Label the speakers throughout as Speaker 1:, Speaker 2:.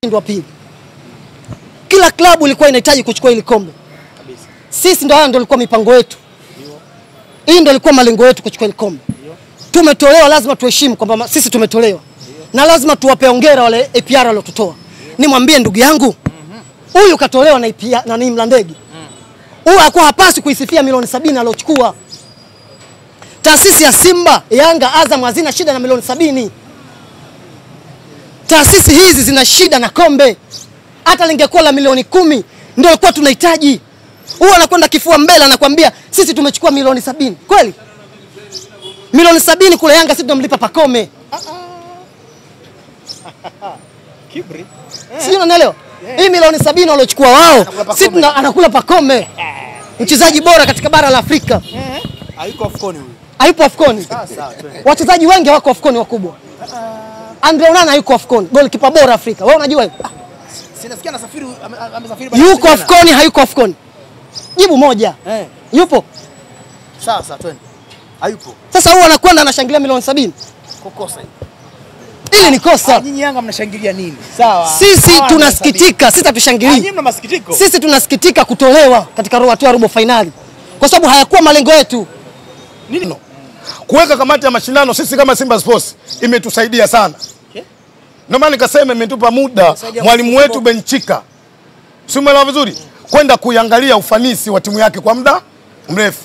Speaker 1: mshindi wa pili. Kila klabu ilikuwa inahitaji kuchukua ile kombe. Sisi ndio ilikuwa mipango yetu. Hii ndio ilikuwa malengo yetu kuchukua ile kombe. Tumetolewa, lazima tuheshimu kwamba sisi tumetolewa. Na lazima tuwape hongera wale APR waliotutoa. Nimwambie ndugu yangu, huyu katolewa na APR na ni Mlandege. Huyu hakuwa hapasi kuisifia milioni 70 aliochukua. Taasisi ya Simba, Yanga, Azam hazina shida na milioni 70. Taasisi hizi zina shida na kombe. Hata lingekuwa la milioni 10 ndio ilikuwa tunahitaji. Huyu anakwenda kifua mbele anakuambia sisi tumechukua milioni 70. Kweli? Milioni 70 kule Yanga sisi tunamlipa Pacome.
Speaker 2: Kibri.
Speaker 1: Sio unanielewa? Hii milioni 70 waliochukua wao, sisi anakula Pacome. Mchezaji bora katika bara la Afrika.
Speaker 2: Hayuko AFCON huyu.
Speaker 1: Hayupo AFCON.
Speaker 2: Sawa.
Speaker 1: Wachezaji wengi wako AFCON wakubwa. Andre Onana hayuko AFCON, goalkeeper bora Afrika. Wewe unajua hivyo?
Speaker 2: Sinasikia anasafiri, amesafiri bado.
Speaker 1: Yuko AFCON, hayuko AFCON. Jibu moja. Yupo.
Speaker 2: Sawa, twende. Hayupo.
Speaker 1: Sasa huyu anakwenda anashangilia milioni 70.
Speaker 2: Kokosa hii.
Speaker 1: Ili ni kosa.
Speaker 2: Nyinyi Yanga mnashangilia nini? Sawa.
Speaker 1: Sisi tunasikitika, sisi hatushangilii.
Speaker 2: Nyinyi mna masikitiko.
Speaker 1: Sisi tunasikitika kutolewa katika hatua ya robo finali. Kwa sababu hayakuwa malengo yetu.
Speaker 3: Nini? Kuweka kamati ya mashindano sisi kama Simba Sports imetusaidia sana. Ndio maana nikasema imetupa muda mwalimu wetu Benchika. Si umeelewa vizuri? Kwenda kuiangalia ufanisi wa timu yake kwa muda mrefu.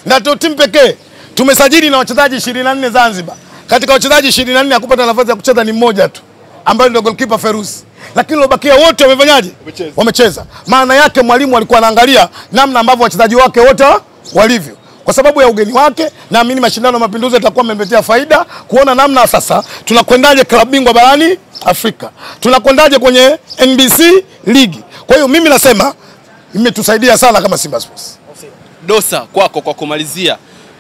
Speaker 3: Na timu pekee tumesajili na wachezaji 24 Zanzibar. Katika wachezaji 24 hakupata nafasi ya kucheza ni mmoja tu, ambaye ndio goalkeeper Feruzi. Lakini lobakia wote wamefanyaje? Wamecheza. Maana yake mwalimu alikuwa anaangalia namna ambavyo wachezaji wake wote walivyo. Kwa sababu ya ugeni wake, naamini mashindano ya Mapinduzi yatakuwa yamempatia faida kuona namna sasa tunakwendaje klabu bingwa barani Afrika. Tunakwendaje kwenye NBC ligi. Kwa hiyo mimi nasema imetusaidia sana kama Simba Sports.
Speaker 4: Dosa, kwako kwa kumalizia.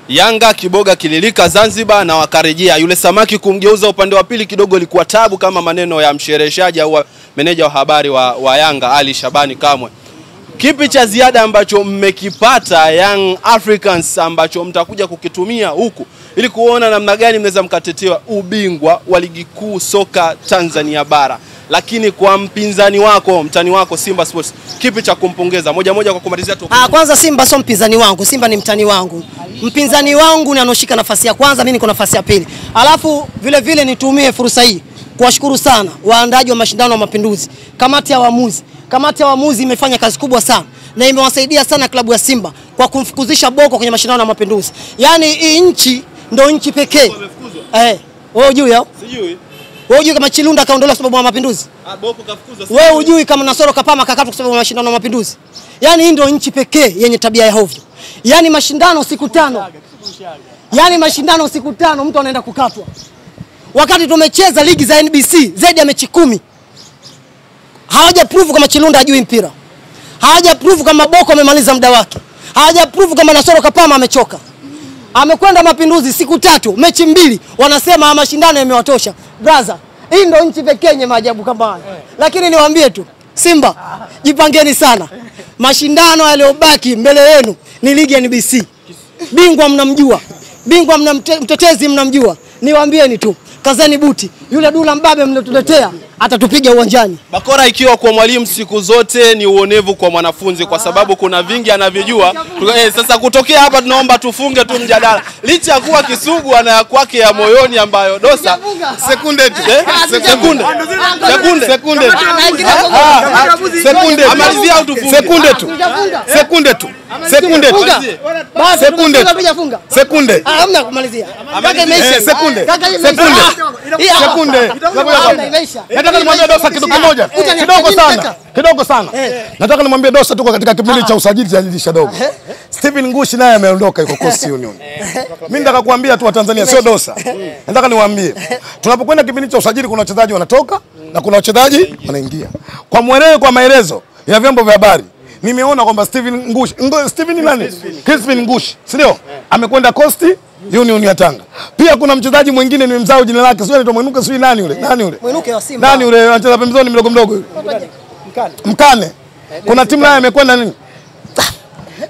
Speaker 4: Yanga kiboga kililika Zanzibar na wakarejea. Yule samaki kumgeuza upande wa pili kidogo ilikuwa tabu, kama maneno ya mshereheshaji au meneja wa habari wa Yanga Ali Shabani Kamwe. Kipi cha ziada ambacho mmekipata Young Africans ambacho mtakuja kukitumia huku ili kuona namna gani mnaweza mkatetea ubingwa wa ligi kuu soka Tanzania bara? Lakini kwa mpinzani wako, mtani wako Simba Sports, kipi cha kumpongeza? Moja kwa kumalizia tu.
Speaker 1: Kwanza Simba sio mpinzani wangu, Simba ni mtani wangu. Mpinzani wangu ni anoshika nafasi ya kwanza, mimi niko nafasi ya pili. Alafu vile nitumie fursa hii kuwashukuru sana waandaji wa mashindano ya Mapinduzi, kamati ya waamuzi. Kamati ya waamuzi imefanya kazi kubwa sana na imewasaidia sana klabu ya Simba kwa kumfukuzisha Boko kwenye mashindano ya Mapinduzi. Yaani hii nchi ndio nchi pekee. Wewe hujui hao? Sijui. Wewe hujui kama Chilunda kaondolewa sababu ya Mapinduzi? Boko kafukuzwa. Wewe hujui kama Nasoro Kapama kakatwa kwa sababu ya mashindano ya Mapinduzi? Yaani hii ndio nchi pekee yenye tabia ya hovyo. Yaani mashindano siku 5. Yaani mashindano siku 5 mtu anaenda kukatwa. Wakati tumecheza ligi za NBC zaidi ya mechi 10. Hawaja prove kama Chilunda hajui mpira. Hawaja prove kama Boko amemaliza muda wake. Hawaja prove kama Nasoro Kapama amechoka. Amekwenda Mapinduzi siku 3, mechi 2, wanasema mashindano yamewatosha. Brother, hii ndio nchi pekee yenye maajabu kama haya. Lakini niwaambie tu, Simba, jipangeni sana. Mashindano yaliyobaki mbele yenu ni ligi ya NBC. Bingwa mnamjua. Bingwa mtetezi mnamjua. Niwaambieni tu, kazeni buti. Yule Dula Mbabe mnatuletea atatupiga uwanjani.
Speaker 4: Bakora ikiwa kwa mwalimu siku zote ni uonevu kwa mwanafunzi, kwa sababu kuna vingi anavyojua. Sasa kutokea hapa tunaomba tufunge tu mjadala. Licha ya kuwa Kisugu ana kwake ya moyoni ambayo Dosa
Speaker 3: sekunde tu.
Speaker 4: Amalizia au tufunge?
Speaker 3: Sekunde.
Speaker 1: Hamna kumalizia. Kaka imeisha.
Speaker 3: Sekunde. Nataka nimwambie Dosa kitu kimoja. Kidogo sana. Nataka nimwambie Dosa tuko katika kipindi cha usajili cha dirisha dogo. Steven Ngushi naye ameondoka yuko Coast Union. Mimi nataka kuambia tu wa Tanzania sio Dosa. Nataka niwaambie tunapokwenda kipindi cha usajili kuna wachezaji wanatoka na kuna wachezaji wanaingia. Kwa maelezo ya vyombo vya habari nimeona kwamba Steven Ngushi, Crispin Ngushi, si ndio? Amekwenda Coast Union ya Tanga. Pia kuna mchezaji mwingine nimemsahau jina lake, sio anaitwa Mwinuke, sio nani yule?
Speaker 1: Mwinuke wa Simba.
Speaker 3: Nani yule anacheza pembezoni mdogo yule? Mkane. Kuna timu naye amekwenda nini?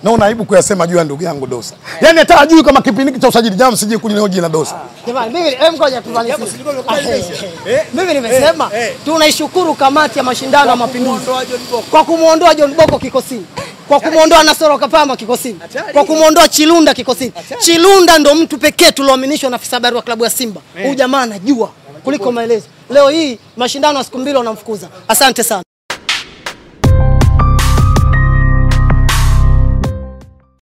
Speaker 3: naona aibu kuyasema juu ya ndugu yangu Dosa. Yaani hata ajui kama kipindi cha usajili jamu sije kunyoa jina Dosa.
Speaker 1: Jamani mimi ngoja tumalizie. Mimi nimesema tunaishukuru kamati ya mashindano ya Mapinduzi kwa kumuondoa John Boko kikosini. Kwa kumuondoa Nasoro Kapama kikosini. Kwa kumuondoa Chilunda kikosini. Chilunda ndo mtu pekee tulioaminishwa na afisa habari wa klabu ya Simba. Huyu jamaa anajua kuliko maelezo. Leo hii mashindano ya siku mbili wanamfukuza. Asante sana.